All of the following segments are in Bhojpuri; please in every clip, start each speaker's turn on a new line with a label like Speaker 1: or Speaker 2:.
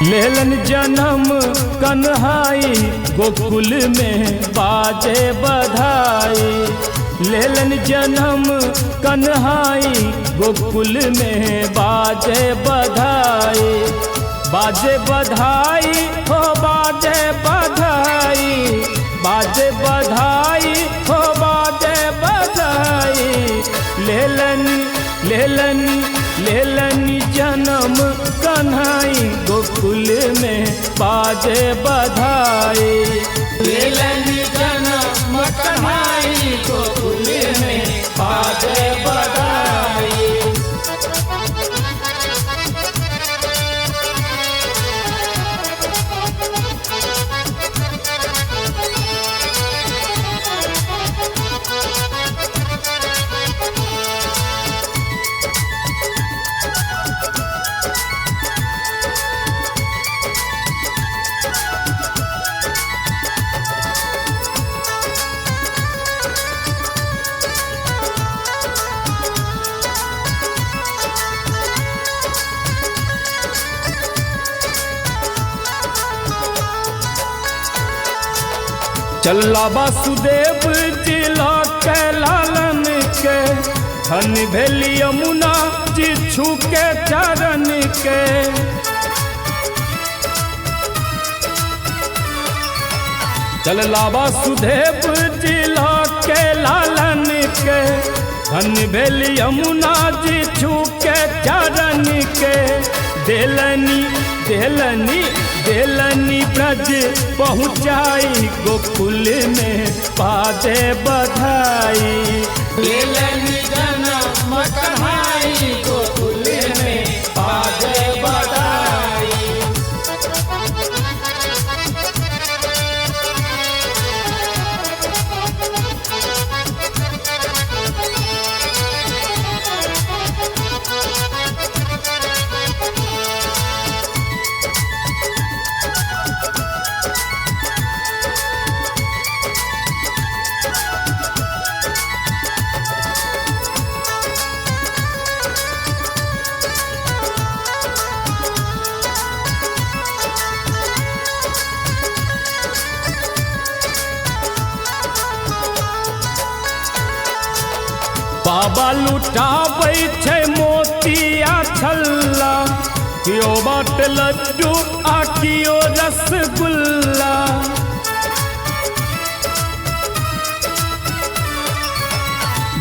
Speaker 1: लेलन जन्म कन्हाई गोकुल में बाजे बधाई। लेलन जन्म कन्हाई गोकुल में बाजे बधाई। बाजे बधाई हो बाजे बधाई, बाजे बधाई हो बाजे बधाई। लेलन लेलन लेलन जन्म कन्हाई गोकुल में बाजे बधाई।
Speaker 2: लेलन जन्म कन्हाई गोकुल में बाजे बधाई।
Speaker 1: चल्ला वासुदेव जिला के लालन के धन भेली यमुना जी छू के चरण के। चल्ला वासुदेव जिला के लालन के धन भेली यमुना जी छू के चरण के। देलनी देलनी देलनी ब्रज पहुँचाई गोकुल में बाजे बधाई।
Speaker 2: लेलन जन्म कन्हाई गोकुल में बाजे बधाई।
Speaker 1: बाबा लुटाबै छै मोतिया छल्ला, कियो बाट लड्डू आ कियो रसगुल्ला।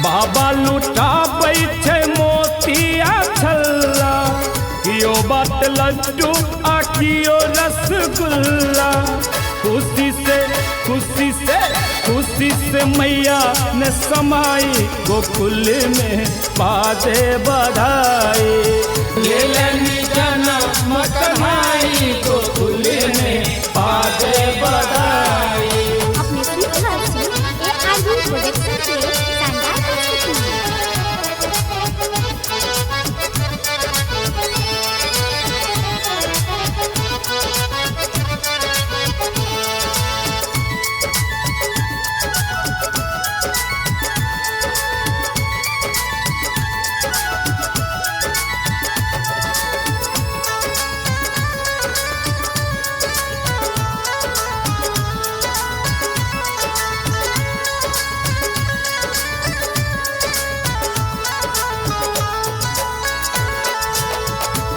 Speaker 1: बाबा लुटाबै छै मोतिया छल्ला, कियो बाट लड्डू आ कियो रसगुल्ला। खुशी से खुशी से खुशी से मैया ने समाई गोकुल में बाजे बधाई।
Speaker 2: लेलन जन्म कन्हाई गोकुल में बाजे बधाई।
Speaker 3: अपने स्वीट हार्ट से ARV प्रोडक्शन के शानदार प्रस्तुति।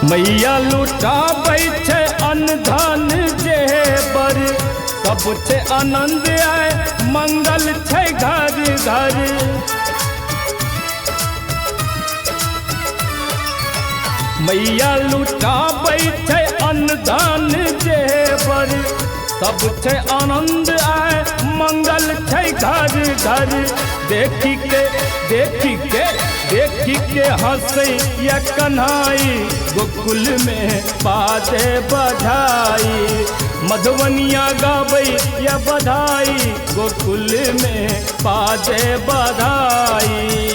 Speaker 1: मैया लुटाबै छै अन्न धन जेवर, सब छै आनंद आए मंगल छै घर घर। मैया लुटाबै छै अन्न धन जेवर, सब छै आनंद आए मंगल छै घर घर। देखी के देखी के देखी के हंसै या कन्हाई गोकुल में बाजे बधाई। मधुबनिया गाबै या बधाई गोकुल में बाजे बधाई।